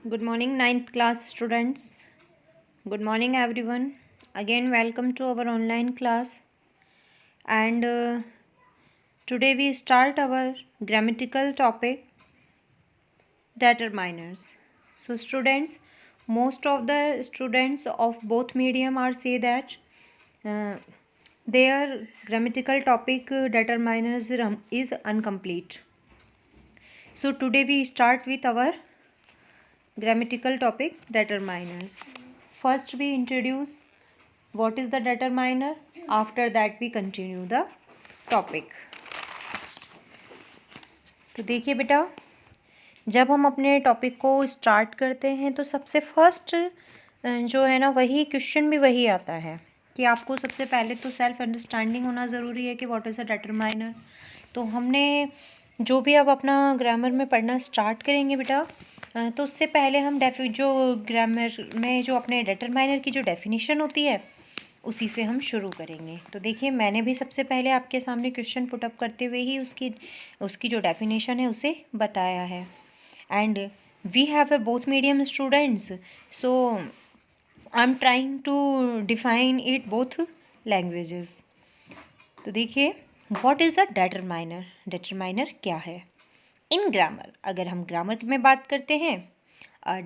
Good morning, ninth class students. Good morning, everyone. Again, welcome to our online class. And today we start our grammatical topic determiners. So, students, most of the students of both medium are say that uh, their grammatical topic determiners is incomplete. So, today we start with our grammatical topic determiners. First, we introduce what is the determiner. After that, we continue the topic. तो देखिए बेटा, जब हम अपने topic को start करते हैं तो सबसे फर्स्ट जो है ना वही क्वेश्चन भी वही आता है कि आपको सबसे पहले तो सेल्फ अंडरस्टैंडिंग होना ज़रूरी है कि व्हाट इज़ अ डिटरमाइनर। तो हमने जो भी अब अपना ग्रामर में पढ़ना स्टार्ट करेंगे बेटा, तो उससे पहले हम जो ग्रामर में जो अपने डिटरमाइनर की जो डेफिनेशन होती है उसी से हम शुरू करेंगे। तो देखिए, मैंने भी सबसे पहले आपके सामने क्वेश्चन पुटअप करते हुए ही उसकी जो डेफिनेशन है उसे बताया है। And we have a both medium students, so I'm trying to define it both languages. तो देखिए, what is a determiner? determiner क्या है? इन ग्रामर, अगर हम ग्रामर में बात करते हैं,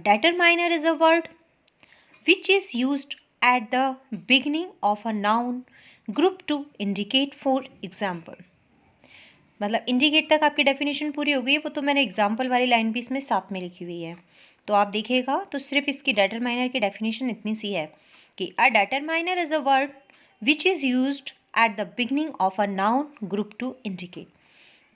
determiner is a word which is used at the beginning of a noun group to indicate, for example. मतलब इंडिकेट तक आपकी डेफिनेशन पूरी हो गई है, वो तो मैंने एग्जाम्पल वाली लाइन भी इसमें साथ में लिखी हुई है। तो आप देखिएगा तो सिर्फ इसकी डेटरमाइनर की डेफिनेशन इतनी सी है कि a determiner is a word which is used at the beginning of a noun group to indicate.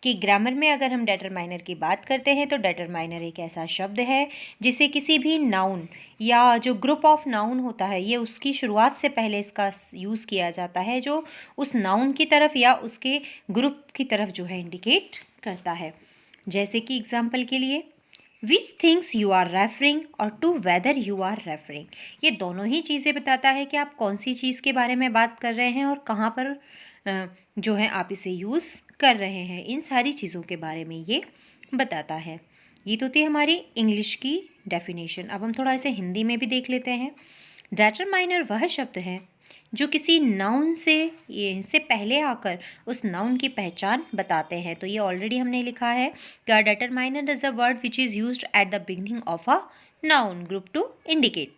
कि ग्रामर में अगर हम डेटरमाइनर की बात करते हैं तो डेटरमाइनर एक ऐसा शब्द है जिसे किसी भी नाउन या जो ग्रुप ऑफ नाउन होता है ये उसकी शुरुआत से पहले इसका यूज़ किया जाता है, जो उस नाउन की तरफ या उसके ग्रुप की तरफ जो है इंडिकेट करता है। जैसे कि एग्जाम्पल के लिए which things you are referring or to whether you are referring, ये दोनों ही चीज़ें बताता है कि आप कौन सी चीज़ के बारे में बात कर रहे हैं और कहाँ पर जो है आप इसे यूज़ कर रहे हैं। इन सारी चीज़ों के बारे में ये बताता है। ये तो थी हमारी इंग्लिश की डेफिनेशन। अब हम थोड़ा इसे हिंदी में भी देख लेते हैं। डेटरमाइनर वह शब्द है जो किसी नाउन से पहले आकर उस नाउन की पहचान बताते हैं। तो ये ऑलरेडी हमने लिखा है कि determiner is a word which is used at the beginning of a noun group to indicate.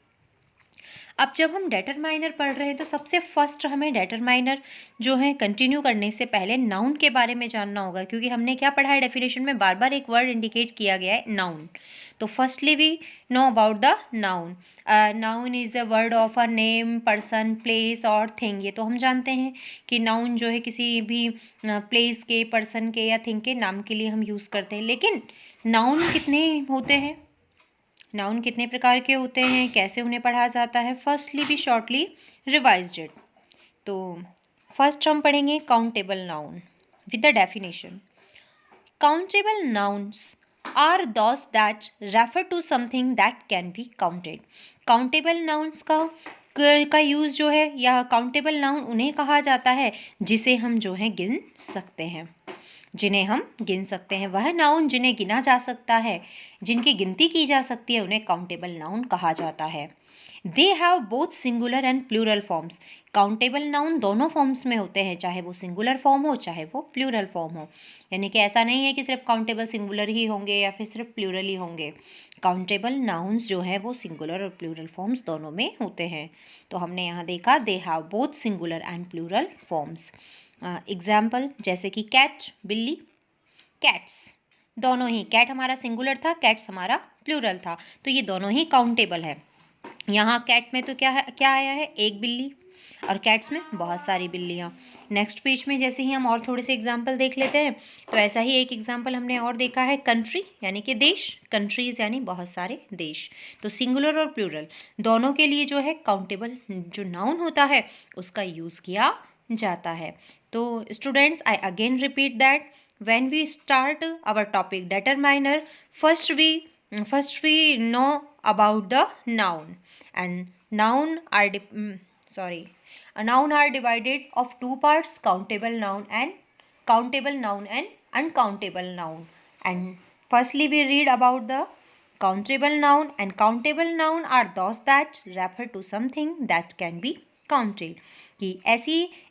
अब जब हम डेटरमाइनर पढ़ रहे हैं तो सबसे फर्स्ट हमें डेटरमाइनर जो है कंटिन्यू करने से पहले नाउन के बारे में जानना होगा, क्योंकि हमने क्या पढ़ा है डेफिनेशन में, बार बार एक वर्ड इंडिकेट किया गया है नाउन। तो firstly we know about the noun. Noun is a word of a name, person, place और थिंग। ये तो हम जानते हैं कि नाउन जो है किसी भी प्लेस के, पर्सन के या थिंग के नाम के लिए हम यूज़ करते हैं। लेकिन नाउन कितने होते हैं, नाउन कितने प्रकार के होते हैं, कैसे उन्हें पढ़ा जाता है, फर्स्टली भी शॉर्टली रिवाइज्ड इट। तो फर्स्ट हम पढ़ेंगे countable noun with the definition. Countable nouns are those that refer to something that can be counted. Countable nouns का यूज़ जो है, या काउंटेबल नाउन उन्हें कहा जाता है जिसे हम जो है गिन सकते हैं, जिन्हें हम गिन सकते हैं। वह नाउन जिन्हें गिना जा सकता है, जिनकी गिनती की जा सकती है, उन्हें काउंटेबल नाउन कहा जाता है। They have both singular and plural forms. Countable noun दोनों फॉर्म्स में होते हैं, चाहे वो सिंगुलर फॉर्म हो चाहे वो प्लूरल फॉर्म हो। यानी कि ऐसा नहीं है कि सिर्फ काउंटेबल सिंगुलर ही होंगे या फिर सिर्फ प्लूरल ही होंगे। काउंटेबल नाउन्स जो है वो सिंगुलर और प्लूरल फॉर्म्स दोनों में होते हैं। तो हमने यहाँ देखा they have both singular and plural forms. Example जैसे कि कैट, बिल्ली, कैट्स, दोनों ही, कैट हमारा सिंगुलर था, कैट्स हमारा प्लूरल था, तो ये दोनों ही काउंटेबल है। यहाँ कैट में तो क्या है, क्या आया है, एक बिल्ली, और कैट्स में बहुत सारी बिल्लियाँ। नेक्स्ट पेज में जैसे ही हम और थोड़े से एग्जाम्पल देख लेते हैं, तो ऐसा ही एक एग्जाम्पल हमने और देखा है, कंट्री यानी कि देश, कंट्रीज़ यानी बहुत सारे देश। तो सिंगुलर और प्लूरल दोनों के लिए जो है काउंटेबल जो नाउन होता है उसका यूज़ किया जाता है। तो students, I again repeat that when we start our topic determiner, first we know about the noun, and a noun are divided of two parts, countable noun and uncountable noun. And firstly we read about the Countable noun and countable noun are those that refer to something that can be counted. कि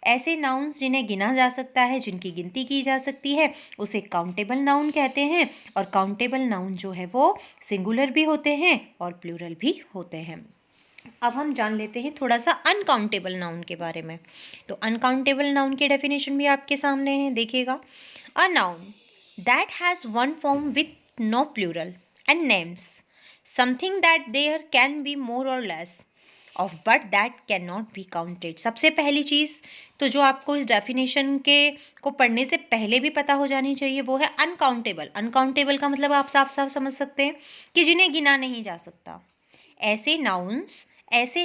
ऐसे nouns जिन्हें गिना जा सकता है, जिनकी गिनती की जा सकती है, उसे काउंटेबल नाउन कहते हैं. और काउंटेबल नाउन जो है वो सिंगुलर भी होते हैं और प्लूरल भी होते हैं. अब हम जान लेते हैं थोड़ा सा अनकाउंटेबल नाउन के बारे में. तो अनकाउंटेबल नाउन की डेफिनेशन भी आपके सामने है, देखिएगा. A noun that has one form with no plural and names something that there can be more or less of but that can not be counted. सबसे पहली चीज़ तो जो आपको इस डेफिनेशन के को पढ़ने से पहले भी पता हो जानी चाहिए वो है अनकाउंटेबल. अनकाउंटेबल का मतलब आप साफ साफ समझ सकते हैं कि जिन्हें गिना नहीं जा सकता. ऐसे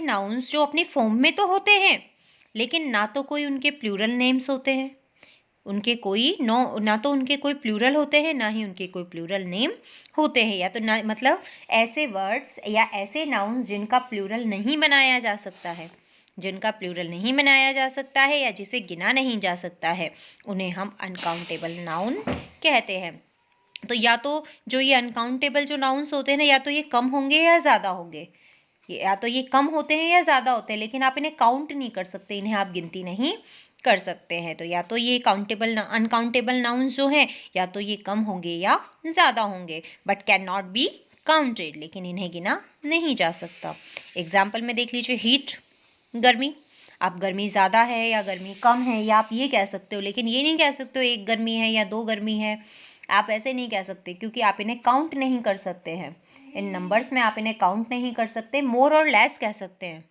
नाउन्स जो अपनी फॉर्म में तो होते हैं लेकिन ना तो कोई उनके प्लूरल नेम्स होते हैं, ना तो उनके कोई प्लूरल होते हैं, ना ही उनके कोई प्लूरल नेम होते हैं. या तो ना मतलब ऐसे वर्ड्स या ऐसे नाउन्स जिनका प्लूरल नहीं बनाया जा सकता है, या जिसे गिना नहीं जा सकता है, उन्हें हम अनकाउंटेबल नाउन कहते हैं. तो या तो जो ये अनकाउंटेबल जो नाउन्स होते हैं ना, या तो ये कम होंगे या ज़्यादा होंगे, या तो ये कम होते हैं या ज़्यादा होते हैं, लेकिन आप इन्हें काउंट नहीं कर सकते, इन्हें आप गिनती नहीं कर सकते हैं. तो या तो ये अनकाउंटेबल नाउन्स जो हैं या तो ये कम होंगे या ज़्यादा होंगे, but can not be counted, लेकिन इन्हें गिना नहीं जा सकता. एग्जाम्पल में देख लीजिए, हीट गर्मी. आप गर्मी ज़्यादा है या गर्मी कम है, या आप ये कह सकते हो, लेकिन ये नहीं कह सकते हो एक गर्मी है या दो गर्मी है. आप ऐसे नहीं कह सकते क्योंकि आप इन्हें काउंट नहीं कर सकते हैं. इन नंबर्स में आप इन्हें काउंट नहीं कर सकते. मोर और लेस कह सकते हैं,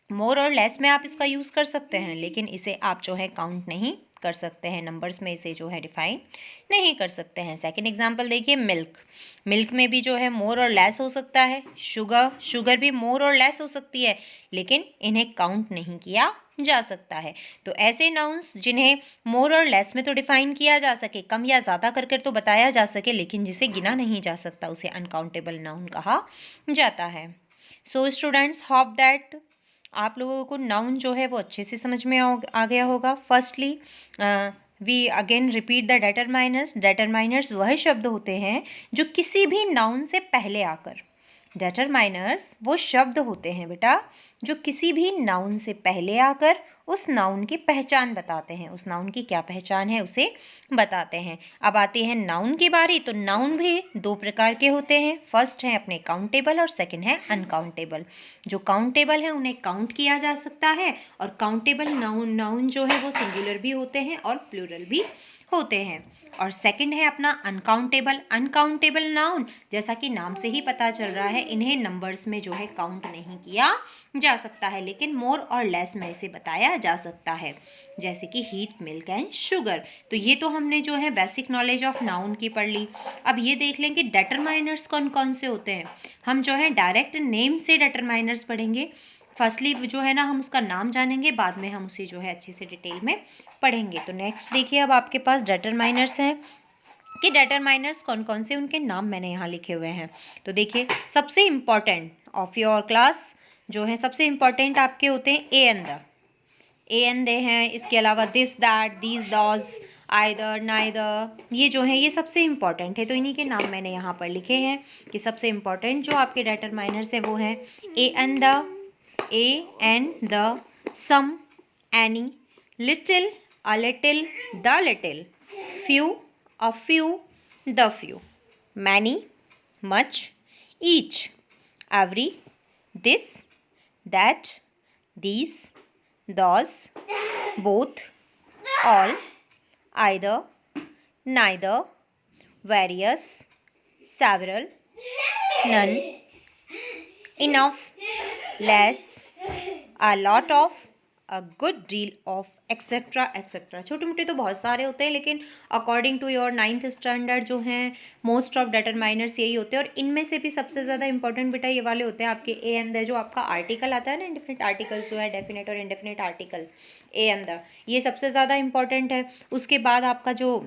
मोर और लेस में आप इसका यूज़ कर सकते हैं, लेकिन इसे आप जो है काउंट नहीं कर सकते हैं, नंबर्स में इसे जो है डिफाइन नहीं कर सकते हैं. सेकंड एग्जांपल देखिए, मिल्क में भी जो है मोर और लेस हो सकता है. शुगर भी मोर और लेस हो सकती है, लेकिन इन्हें काउंट नहीं किया जा सकता है. तो ऐसे नाउन्स जिन्हें मोर और लेस में तो डिफाइन किया जा सके, कम या ज़्यादा करके तो बताया जा सके, लेकिन जिसे गिना नहीं जा सकता, उसे अनकाउंटेबल नाउन कहा जाता है. सो स्टूडेंट्स, होप दैट आप लोगों को नाउन जो है वो अच्छे से समझ में आ गया होगा. Firstly we again repeat the determiners. Determiners वह शब्द होते हैं जो किसी भी नाउन से पहले आकर, डेटरमाइनर्स वो शब्द होते हैं बेटा जो किसी भी नाउन से पहले आकर उस नाउन की पहचान बताते हैं, उस नाउन की क्या पहचान है उसे बताते हैं. अब आते हैं नाउन की बारी. तो नाउन भी दो प्रकार के होते हैं. फर्स्ट है अपने काउंटेबल और सेकंड है अनकाउंटेबल. जो काउंटेबल है उन्हें काउंट किया जा सकता है, और काउंटेबल नाउन जो है वो सिंगुलर भी होते हैं और प्लूरल भी होते हैं. और सेकंड है अपना अनकाउंटेबल नाउन. जैसा कि नाम से ही पता चल रहा है, इन्हें नंबर्स में जो है काउंट नहीं किया जा सकता है, लेकिन मोर और लेस में इसे बताया जा सकता है, जैसे कि हीट, मिल्क एंड शुगर. तो ये तो हमने जो है बेसिक नॉलेज ऑफ नाउन की पढ़ ली. अब ये देख लें कि डेटरमाइनर्स कौन कौन से होते हैं. हम जो है डायरेक्ट नेम से डेटरमाइनर्स पढ़ेंगे. फर्स्टली जो है ना हम उसका नाम जानेंगे, बाद में हम उसे जो है अच्छे से डिटेल में पढ़ेंगे. तो नेक्स्ट देखिए, अब आपके पास डेटरमाइनर्स हैं कि डेटरमाइनर्स कौन कौन से, उनके नाम मैंने यहाँ लिखे हुए हैं. तो देखिए, सबसे इम्पॉर्टेंट ऑफ योर क्लास जो है, सबसे इम्पॉर्टेंट आपके होते हैं ए एंड दे हैं. इसके अलावा this, that, these, those, either, neither, ये जो है ये सबसे इम्पॉर्टेंट है. तो इन्हीं के नाम मैंने यहाँ पर लिखे हैं कि सबसे इम्पॉर्टेंट जो आपके डेटरमाइनर्स हैं वो हैं a and the, some, any, little, a little, the little, few, a few, the few, many, much, each, every, this, that, these, those, both, all, either, neither, various, several, none, enough, less, a lot of, a good deal of, etcetera etcetera. छोटे मोटे तो बहुत सारे होते हैं, लेकिन according to your 9th standard जो हैं मोस्ट ऑफ डेटरमाइनर्स यही होते हैं. और इनमें से भी सबसे ज़्यादा इंपॉर्टेंट बेटा ये वाले होते हैं आपके ए एंड द. जो आपका आर्टिकल आता है ना, इंडेफिनिट आर्टिकल्स जो है, डेफिनेट और indefinite article, A and the, ये सबसे ज़्यादा इंपॉर्टेंट है. उसके बाद आपका जो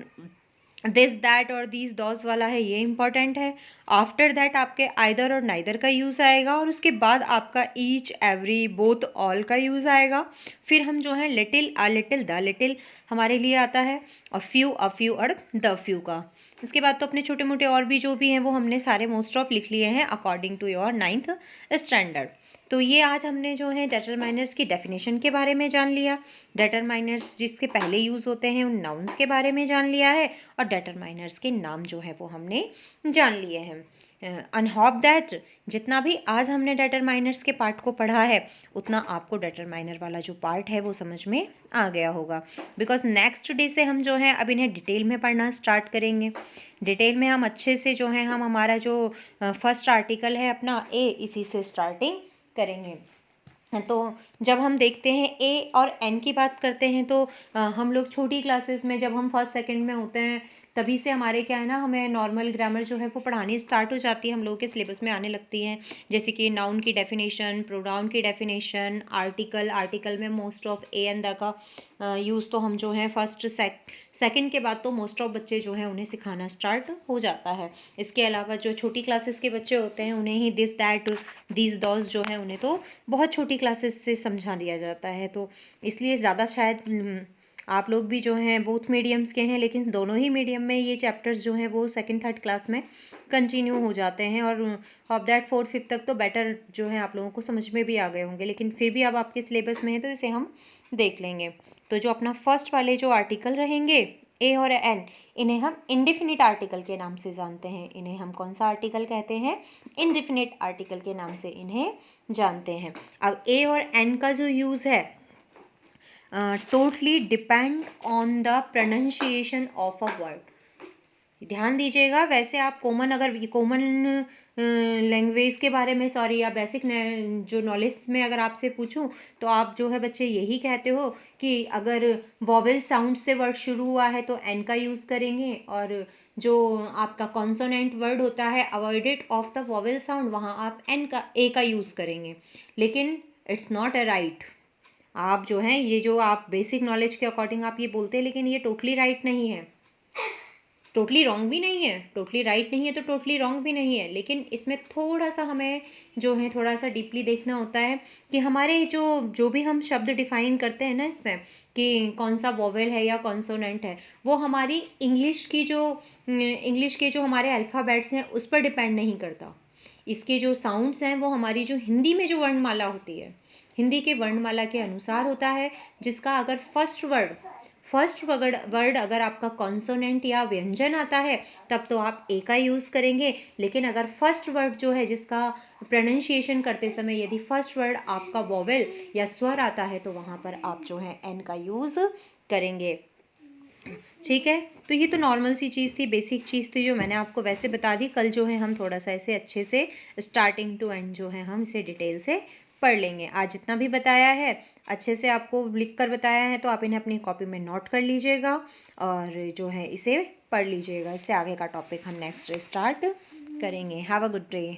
दिस, दैट और दीज, दॉज वाला है, ये इंपॉर्टेंट है. आफ्टर दैट आपके आइदर और नाइदर का यूज़ आएगा, और उसके बाद आपका ईच, एवरी, बोथ, ऑल का यूज़ आएगा. फिर हम जो है little, a little, the little हमारे लिए आता है, और फ्यू, अ फ्यू और द फ्यू का. इसके बाद तो अपने छोटे मोटे और भी जो भी हैं वो हमने सारे मोस्ट ऑफ लिख लिए हैं according to your 9th standard. तो ये आज हमने जो है डिटरमाइनर्स की डेफिनेशन के बारे में जान लिया, डिटरमाइनर्स जिसके पहले यूज़ होते हैं उन नाउन्स के बारे में जान लिया है, और डिटरमाइनर्स के नाम जो है वो हमने जान लिए हैं। एंड होप दैट जितना भी आज हमने डिटरमाइनर्स के पार्ट को पढ़ा है उतना आपको डिटरमाइनर वाला जो पार्ट है वो समझ में आ गया होगा। बिकॉज नेक्स्ट डे से हम जो है अब इन्हें डिटेल में पढ़ना स्टार्ट करेंगे। डिटेल में हम अच्छे से जो है हम हमारा जो फर्स्ट आर्टिकल है अपना ए, इसी से स्टार्टिंग करेंगे। तो जब हम देखते हैं ए और एन की बात करते हैं तो हम लोग छोटी क्लासेस में जब हम फर्स्ट सेकंड में होते हैं तभी से हमारे क्या है ना, हमें नॉर्मल ग्रामर जो है वो पढ़ानी स्टार्ट हो जाती है, हम लोगों के सिलेबस में आने लगती हैं। जैसे कि नाउन की डेफिनेशन, प्रोनाउन की डेफिनेशन, आर्टिकल में most of A and the का यूज़ तो हम जो है फर्स्ट सेकंड के बाद तो मोस्ट ऑफ बच्चे जो हैं उन्हें सिखाना स्टार्ट हो जाता है। इसके अलावा जो छोटी क्लासेस के बच्चे होते हैं उन्हें ही दिस दैट दीज दॉज जो है उन्हें तो बहुत छोटी क्लासेस से समझा दिया जाता है। तो इसलिए ज़्यादा शायद आप लोग भी जो हैं बोथ मीडियम्स के हैं, लेकिन दोनों ही मीडियम में ये चैप्टर्स जो हैं वो सेकंड थर्ड क्लास में कंटिन्यू हो जाते हैं, और ऑफ दैट फोर्थ फिफ्थ तक तो बेटर जो है आप लोगों को समझ में भी आ गए होंगे, लेकिन फिर भी अब आपके सिलेबस में है तो इसे हम देख लेंगे। तो जो अपना फर्स्ट वाले जो आर्टिकल रहेंगे ए और एन, इन्हें हम इंडिफिनिट आर्टिकल के नाम से जानते हैं। इन्हें हम कौन सा आर्टिकल कहते हैं? इंडिफिनिट आर्टिकल के नाम से इन्हें जानते हैं। अब ए और एन का जो यूज़ है totally depend on the pronunciation of a word. ध्यान दीजिएगा, वैसे आप कॉमन लैंग्वेज के बारे में या बेसिक जो नॉलेज में अगर आपसे पूछूं तो आप जो है बच्चे यही कहते हो कि अगर वॉवेल साउंड से वर्ड शुरू हुआ है तो एन का यूज़ करेंगे, और जो आपका कॉन्सोनेंट वर्ड होता है avoided of the vowel sound वहाँ आप ए का यूज़ करेंगे। लेकिन इट्स नॉट अ राइट। आप जो हैं ये जो आप बेसिक नॉलेज के अकॉर्डिंग आप ये बोलते हैं, लेकिन ये टोटली राइट नहीं है, टोटली रॉन्ग भी नहीं है। टोटली राइट नहीं है तो टोटली रॉन्ग भी नहीं है, लेकिन इसमें थोड़ा सा हमें जो है थोड़ा सा डीपली देखना होता है कि हमारे जो भी हम शब्द डिफाइन करते हैं ना इसमें कि कौन सा वोवेल है या कॉन्सोनेंट है, वो हमारी इंग्लिश के जो हमारे अल्फ़ाबेट्स हैं उस पर डिपेंड नहीं करता। इसके जो साउंड्स हैं वो हमारी जो हिंदी में जो वर्णमाला होती है, हिंदी के वर्णमाला के अनुसार होता है, जिसका अगर फर्स्ट वर्ड अगर आपका कॉन्सोनेंट या व्यंजन आता है तब तो आप ए का यूज़ करेंगे, लेकिन अगर फर्स्ट वर्ड जो है जिसका प्रोनाउंसिएशन करते समय यदि फर्स्ट वर्ड आपका वोवेल या स्वर आता है तो वहाँ पर आप जो है एन का यूज़ करेंगे। ठीक है, तो ये तो नॉर्मल सी चीज़ थी, बेसिक चीज़ थी जो मैंने आपको वैसे बता दी। कल जो है हम थोड़ा सा ऐसे अच्छे से स्टार्टिंग टू एंड जो है हम इसे डिटेल से पढ़ लेंगे। आज जितना भी बताया है अच्छे से आपको लिख कर बताया है, तो आप इन्हें अपनी कॉपी में नोट कर लीजिएगा और जो है इसे पढ़ लीजिएगा। इससे आगे का टॉपिक हम नेक्स्ट स्टार्ट करेंगे। Have a good day.